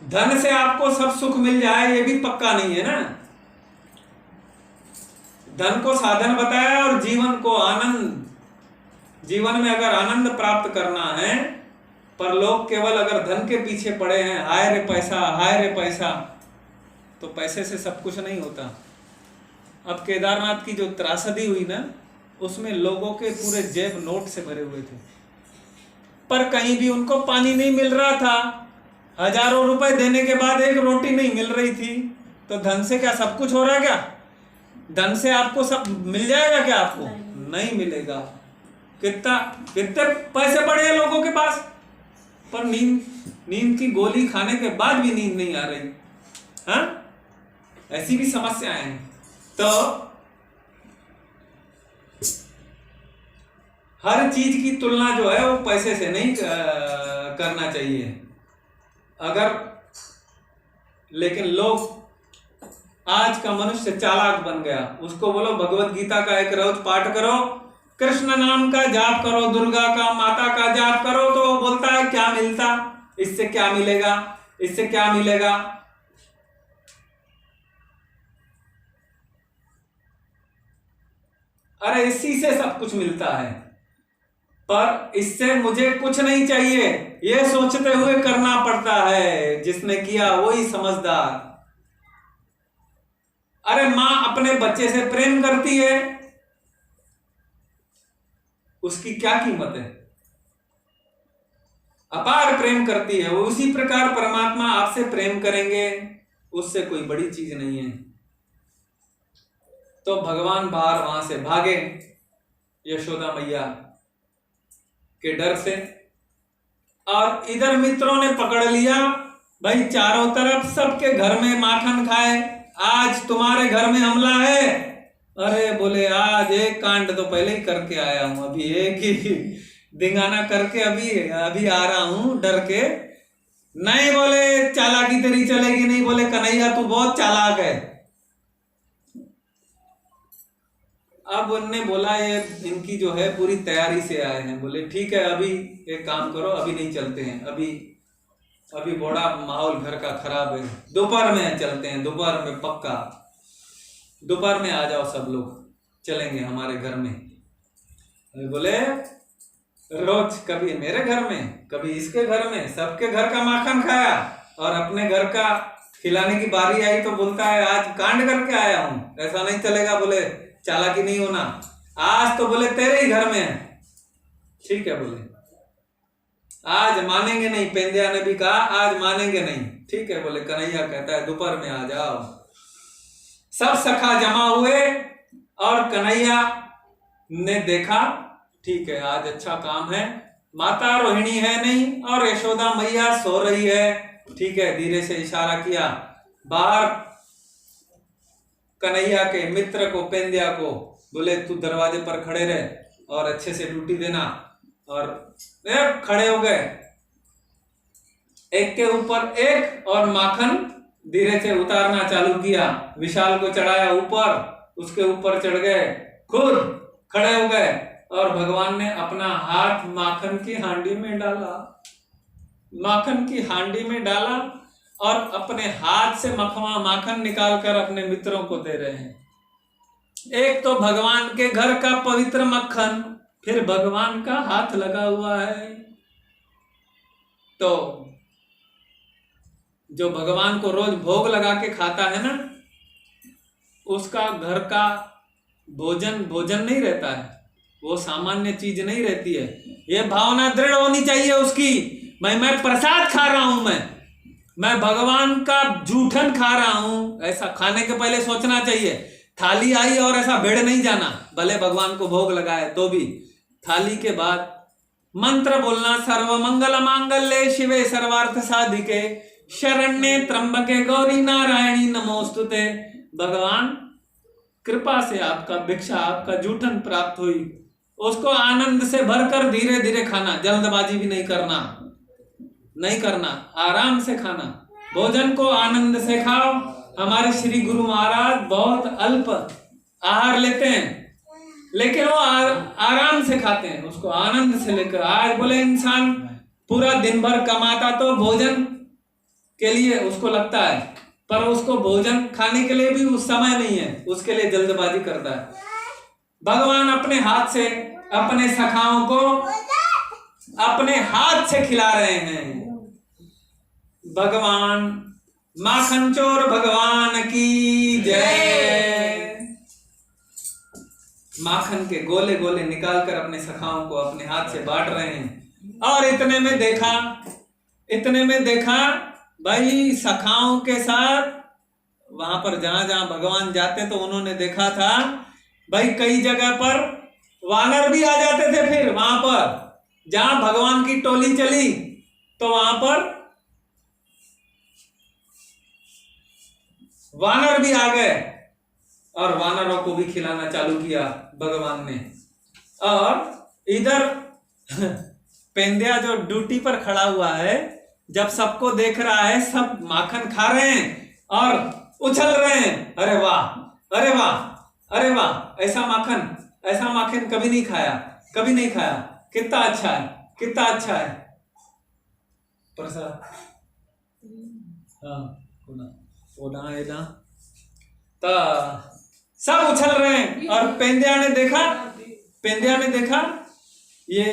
धन से आपको सब सुख मिल जाए ये भी पक्का नहीं है ना। धन को साधन बताया और जीवन को आनंद, जीवन में अगर आनंद प्राप्त करना है, पर लोग केवल अगर धन के पीछे पड़े हैं, हाय रे पैसा हाय रे पैसा, तो पैसे से सब कुछ नहीं होता। अब केदारनाथ की जो त्रासदी हुई ना, उसमें लोगों के पूरे जेब नोट से भरे हुए थे, पर कहीं भी उनको पानी नहीं मिल रहा था। हजारों रुपए देने के बाद एक रोटी नहीं मिल रही थी। तो धन से क्या सब कुछ हो रहा है क्या? धन से आपको सब मिल जाएगा क्या? आपको नहीं मिलेगा। कितने पैसे पड़े हैं लोगों के पास, पर नींद की गोली खाने के बाद भी नींद नहीं आ रही। हाँ, ऐसी भी समस्याएं हैं। तो हर चीज की तुलना जो है वो पैसे से नहीं करना चाहिए। अगर लेकिन लोग, आज का मनुष्य चालाक बन गया। उसको बोलो भगवत गीता का एक रोज पाठ करो, कृष्ण नाम का जाप करो, दुर्गा का, माता का जाप करो, तो वो बोलता है क्या मिलता, इससे क्या मिलेगा, इससे क्या मिलेगा। अरे इसी से सब कुछ मिलता है, पर इससे मुझे कुछ नहीं चाहिए, ये सोचते हुए करना पड़ता है। जिसने किया वही समझदार। अरे मां अपने बच्चे से प्रेम करती है, उसकी क्या कीमत है? अपार प्रेम करती है। वो उसी प्रकार परमात्मा आपसे प्रेम करेंगे, उससे कोई बड़ी चीज नहीं है। तो भगवान बाहर वहां से भागे यशोदा मैया के डर से, और इधर मित्रों ने पकड़ लिया, भाई चारों तरफ सबके घर में माखन खाए, आज तुम्हारे घर में हमला है। अरे बोले आज एक कांड तो पहले ही करके आया हूं, अभी एक ही दिंगाना करके अभी आ रहा हूं डर के। नहीं बोले चालाकी तेरी चलेगी नहीं, बोले कन्हैया तू बहुत चालाक है। अब उनने बोला ये इनकी जो है पूरी तैयारी से आए हैं। बोले ठीक है, अभी एक काम करो, अभी नहीं चलते हैं, अभी बड़ा माहौल घर का खराब है, दोपहर में चलते हैं, दोपहर में पक्का, दोपहर में आ जाओ सब लोग, चलेंगे हमारे घर में। बोले रोज कभी मेरे घर में, कभी इसके घर में, सबके घर का माखन खाया, और अपने घर का खिलाने की बारी आई तो बोलता है आज कांड करके आया हूं, ऐसा नहीं चलेगा। बोले चालाकी नहीं होना, आज तो बोले तेरे ही घर में है। ठीक है बोले आज मानेंगे नहीं, पेंदिया ने भी कहा आज मानेंगे नहीं। ठीक है बोले कन्हैया कहता है दोपहर में आ जाओ। सब सखा जमा हुए और कन्हैया ने देखा ठीक है आज अच्छा काम है, माता रोहिणी है नहीं और यशोदा मैया सो रही है। ठीक है, धीरे से इशारा किया, बाहर कन्हैया के मित्र को, पेंदिया को, बोले तू दरवाजे पर खड़े रहे और अच्छे से ड्यूटी देना। और खड़े हो गए, एक के ऊपर एक, और माखन धीरे से उतारना चालू किया। विशाल को चढ़ाया ऊपर, उसके ऊपर चढ़ गए, खुद खड़े हो गए, और भगवान ने अपना हाथ माखन की हांडी में डाला, माखन की हांडी में डाला, और अपने हाथ से मखवा माखन निकालकर अपने मित्रों को दे रहे हैं। एक तो भगवान के घर का पवित्र मक्खन, फिर भगवान का हाथ लगा हुआ है। तो जो भगवान को रोज भोग लगा के खाता है ना, उसका घर का भोजन नहीं रहता है, वो सामान्य चीज नहीं रहती है। ये भावना दृढ़ होनी चाहिए उसकी, मैं प्रसाद खा रहा हूं, मैं भगवान का जूठन खा रहा हूं। ऐसा खाने के पहले सोचना चाहिए। थाली आई और ऐसा भिड़ नहीं जाना, भले भगवान को भोग लगाए तो भी थाली के बाद मंत्र बोलना, सर्व मंगल मांगल्ये शिवे सर्वार्थ साधिके शरण्ये त्र्यंबके गौरी नारायणी नमोस्तुते। भगवान कृपा से आपका भिक्षा, आपका जूठन प्राप्त हुई, उसको आनंद से भरकर धीरे धीरे खाना, जल्दबाजी भी नहीं करना, आराम से खाना, भोजन को आनंद से खाओ। हमारे श्री गुरु महाराज बहुत अल्प आहार लेते हैं, लेकिन वो आराम से खाते हैं, उसको आनंद से लेकर। आज बोले इंसान पूरा दिन भर कमाता तो भोजन के लिए उसको लगता है, पर उसको भोजन खाने के लिए भी उस समय नहीं है, उसके लिए जल्दबाजी करता है। भगवान अपने हाथ से अपने सखाओं को अपने हाथ से खिला रहे हैं। भगवान माखन चोर भगवान की जय। माखन के गोले गोले निकालकर अपने सखाओं को अपने हाथ से बांट रहे हैं। और इतने में देखा भाई सखाओं के साथ वहां पर जहां जहां भगवान जाते तो उन्होंने देखा था भाई कई जगह पर वानर भी आ जाते थे। फिर वहां पर जहां भगवान की टोली चली तो वहां पर वानर भी आ गए और वानरों को भी खिलाना चालू किया भगवान ने। और इधर पेंदिया जो ड्यूटी पर खड़ा हुआ है, जब सबको देख रहा है, सब माखन खा रहे हैं और उछल रहे हैं, अरे वाह, अरे वाह, अरे वाह, ऐसा माखन कभी नहीं खाया, कितना अच्छा है, कितना अच्छा है प्रसाद। हाँ तो सब उछल रहे हैं और पेंदिया ने देखा ये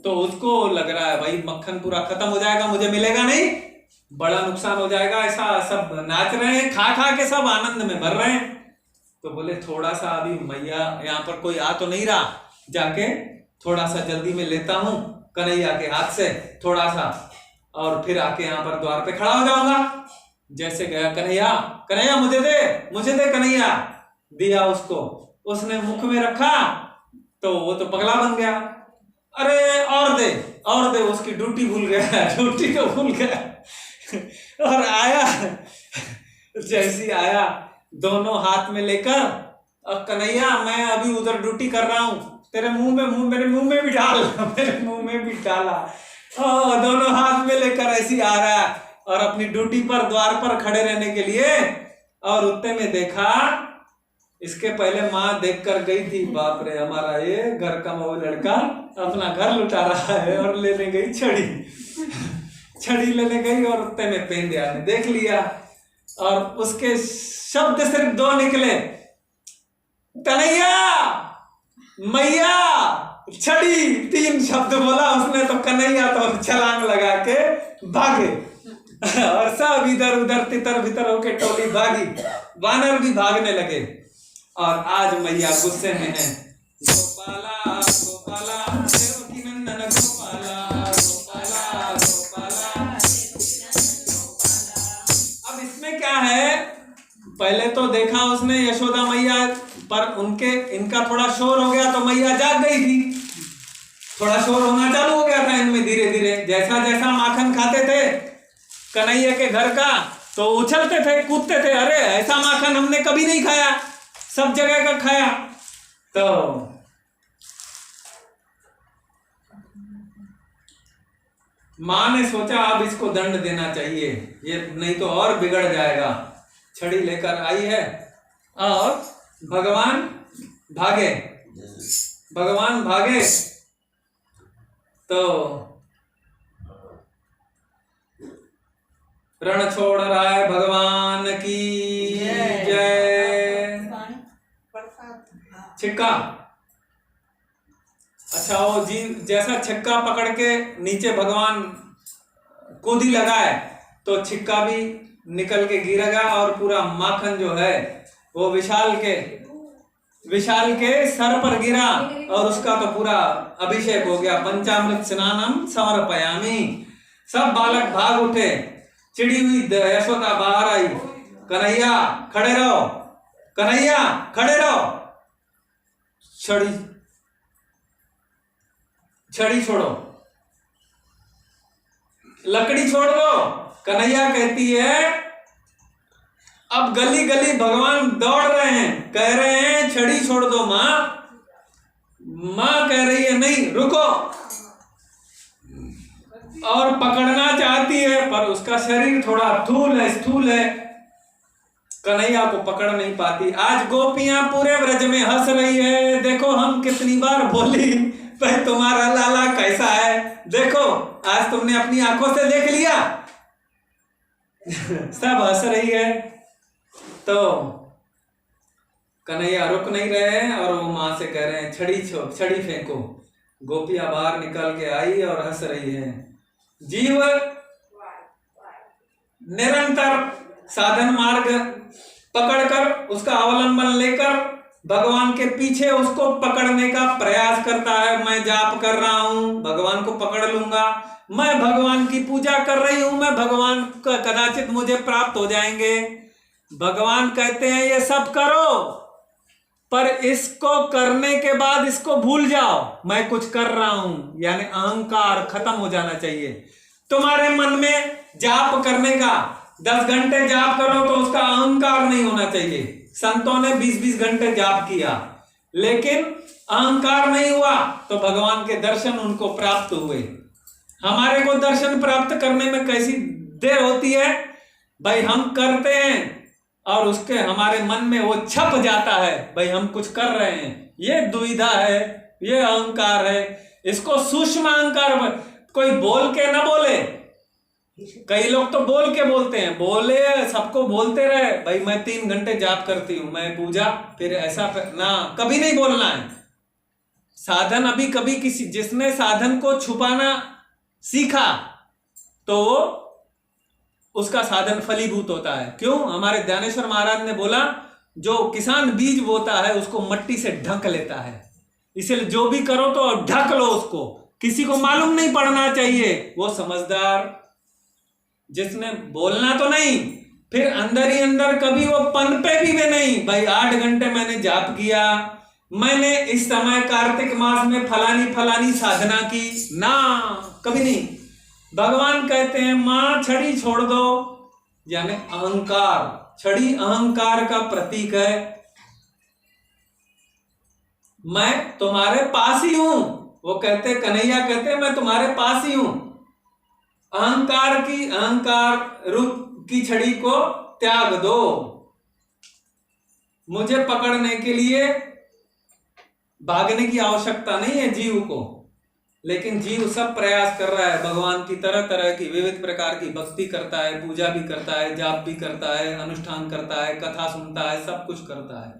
तो उसको लग रहा है भाई मक्खन पूरा खत्म हो जाएगा, मुझे मिलेगा नहीं, बड़ा नुकसान हो जाएगा। ऐसा सब नाच रहे हैं, खा खा के सब आनंद में भर रहे हैं। तो बोले थोड़ा सा अभी मैया यहाँ पर कोई आ तो नहीं रहा, जाके थोड़ा सा जल्दी में लेता हूँ कन्हैया के हाथ से थोड़ा सा, और फिर आके यहाँ पर द्वार पे खड़ा हो जाऊंगा। जैसे गया कन्हैया मुझे दे कन्हैया, दिया उसको, उसने मुख में रखा तो वो तो पगला बन गया। अरे और दे, उसकी ड्यूटी भूल गया और आया, जैसी आया दोनों हाथ में लेकर, अब कन्हैया मैं अभी उधर ड्यूटी कर रहा हूँ, तेरे मेरे मुंह में भी डाला। दोनों हाथ में लेकर ऐसी आ रहा है और अपनी ड्यूटी पर द्वार पर खड़े रहने के लिए। और उतने में देखा, इसके पहले माँ देख कर गई थी, बाप रे हमारा ये घर का वो लड़का अपना घर लुटा रहा है, और लेने गई छड़ी लेने गई। और उतने में पेंदिया ने देख लिया और उसके शब्द सिर्फ 2 निकले, कन्हैया, मैया, छड़ी, 3 शब्द बोला उसने। तो कन्हैया तो छलांग लगा के भागे और सब इधर उधर तितर बितर होके टोली भागी, वानर भी भागने लगे। और आज मैया गुस्से में है, गोपाला गोपाला देवकी नंदन गोपाला गोपाला गोपाला। अब इसमें क्या है, पहले तो देखा उसने यशोदा मैया पर इनका थोड़ा शोर हो गया तो मैया जाग गई थी, थोड़ा शोर होना चालू हो गया था इनमें धीरे धीरे। जैसा जैसा माखन खाते थे कन्हैया के घर का तो उछलते थे, कूदते थे, अरे ऐसा माखन हमने कभी नहीं खाया, सब जगह का खाया। तो माँ ने सोचा अब इसको दंड देना चाहिए, ये नहीं तो और बिगड़ जाएगा। छड़ी लेकर आई है और भगवान भागे तो रण छोड़ रहा है भगवान की जय। छिक्का, अच्छा वो जी जैसा छिक्का पकड़ के नीचे भगवान कूदी लगाए तो छिक्का भी निकल के गिरेगा और पूरा माखन जो है वो विशाल के सर पर गिरा और उसका तो पूरा अभिषेक हो गया। पंचामृत स्नानम समर्पयामि। सब बालक भाग उठे, चिड़ी हुई यशोदा बाहर आई, कन्हैया खड़े रहो, छड़ी छोड़ो, लकड़ी छोड़ दो। कन्हैया कहती है, अब गली गली भगवान दौड़ रहे हैं, कह रहे हैं छड़ी छोड़ दो माँ कह रही है नहीं रुको, और पकड़ना चाहती है पर उसका शरीर थोड़ा स्थूल है, कन्हैया को पकड़ नहीं पाती। आज गोपियां पूरे व्रज में हंस रही है, देखो हम कितनी बार बोली भाई तुम्हारा लाला कैसा है देखो, आज तुमने अपनी आंखों से देख लिया। सब हंस रही है। तो कन्हैया रुक नहीं रहे हैं और वो माँ से कह रहे हैं छड़ी फेंको। गोपियां बाहर निकल के आई और हंस रही है। जीव निरंतर साधन मार्ग पकड़कर, उसका अवलंबन लेकर भगवान के पीछे उसको पकड़ने का प्रयास करता है। मैं जाप कर रहा हूं, भगवान को पकड़ लूंगा, मैं भगवान की पूजा कर रही हूं, मैं भगवान का कदाचित मुझे प्राप्त हो जाएंगे। भगवान कहते हैं ये सब करो, पर इसको करने के बाद इसको भूल जाओ, मैं कुछ कर रहा हूं। यानी अहंकार खत्म हो जाना चाहिए तुम्हारे मन में। जाप करने का 10 घंटे जाप करो तो उसका अहंकार नहीं होना चाहिए। संतों ने 20-20 घंटे जाप किया, लेकिन अहंकार नहीं हुआ तो भगवान के दर्शन उनको प्राप्त हुए। हमारे को दर्शन प्राप्त करने में कैसी देर होती है भाई, हम करते हैं और उसके हमारे मन में वो छप जाता है भाई हम कुछ कर रहे हैं। ये दुविधा है, ये अहंकार है। इसको सूक्ष्म अहंकार, कोई बोल के ना बोले। कई लोग तो बोल के बोलते हैं, बोले सबको बोलते रहे भाई मैं 3 घंटे जाप करती हूं, मैं पूजा, फिर ऐसा ना, कभी नहीं बोलना है। साधन अभी कभी किसी, जिसने साधन को छुपाना सीखा तो वो उसका साधन फलीभूत होता है। क्यों? हमारे ज्ञानेश्वर महाराज ने बोला जो किसान बीज बोता है उसको मट्टी से ढक लेता है। इसलिए जो भी करो तो ढक लो उसको, किसी को मालूम नहीं पड़ना चाहिए। वो समझदार, जिसने बोलना तो नहीं, फिर अंदर ही अंदर कभी वो पनपे भी वे नहीं भाई 8 घंटे मैंने जाप किया, मैंने इस समय कार्तिक मास में फलानी साधना की, ना, कभी नहीं। भगवान कहते हैं मां छड़ी छोड़ दो। यानी अहंकार, छड़ी अहंकार का प्रतीक है। मैं तुम्हारे पास ही हूं, वो कहते, कन्हैया कहते मैं तुम्हारे पास ही हूं। अहंकार रूप की छड़ी को त्याग दो। मुझे पकड़ने के लिए भागने की आवश्यकता नहीं है जीव को, लेकिन जीव सब प्रयास कर रहा है। भगवान की तरह तरह की विविध प्रकार की भक्ति करता है, पूजा भी करता है, जाप भी करता है, अनुष्ठान करता है, कथा सुनता है, सब कुछ करता है।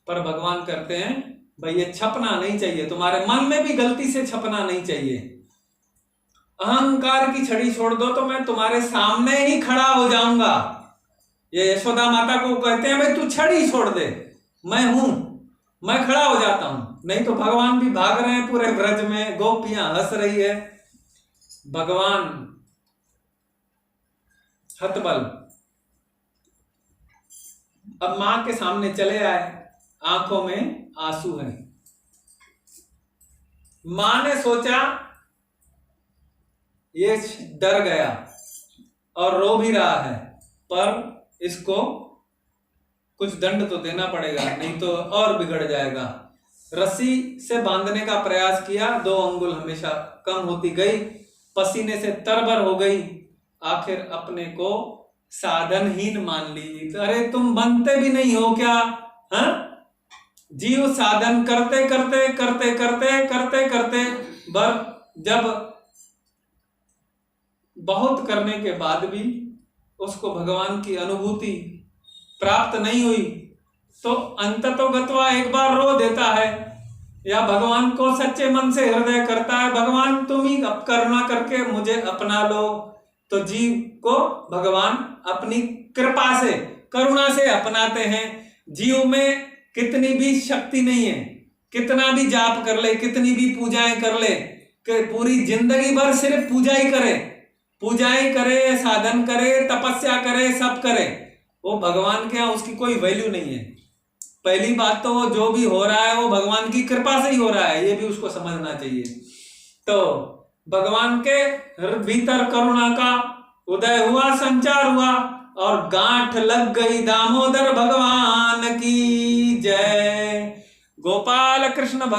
पर भगवान कहते हैं भाई ये छपना नहीं चाहिए, तुम्हारे मन में भी गलती से छपना नहीं चाहिए। अहंकार की छड़ी छोड़ दो तो मैं तुम्हारे सामने ही खड़ा हो जाऊंगा। ये यशोदा माता को कहते हैं भाई तू छड़ी छोड़ दे, मैं हूं, मैं खड़ा हो जाता हूं। नहीं तो भगवान भी भाग रहे हैं पूरे ब्रज में, गोपियां हंस रही है। भगवान हतबल अब मां के सामने चले आए, आंखों में आंसू हैं। मां ने सोचा ये डर गया और रो भी रहा है, पर इसको कुछ दंड तो देना पड़ेगा, नहीं तो और बिगड़ जाएगा। रस्सी से बांधने का प्रयास किया, 2 अंगुल हमेशा कम होती गई, पसीने से तरबर हो गई, आखिर अपने को साधनहीन मान ली। अरे तुम बनते भी नहीं हो क्या? हाँ, जीव साधन करते करते करते करते करते करते जब बहुत करने के बाद भी उसको भगवान की अनुभूति प्राप्त नहीं हुई तो अंततोगत्वा एक बार रो देता है, या भगवान को सच्चे मन से हृदय करता है भगवान तुम ही अब करुणा करके मुझे अपना लो। तो जीव को भगवान अपनी कृपा से, करुणा से अपनाते हैं। जीव में कितनी भी शक्ति नहीं है, कितना भी जाप कर ले, कितनी भी पूजाएं कर ले, पूरी जिंदगी भर सिर्फ पूजाएं करे, साधन करे, तपस्या करे, सब करे, वो भगवान के यहाँ उसकी कोई वैल्यू नहीं है। पहली बात तो वो जो भी हो रहा है वो भगवान की कृपा से ही हो रहा है, ये भी उसको समझना चाहिए। तो भगवान के भीतर करुणा का उदय हुआ, संचार हुआ और गांठ लग गई दामोदर भगवान की जय। गोपाल कृष्ण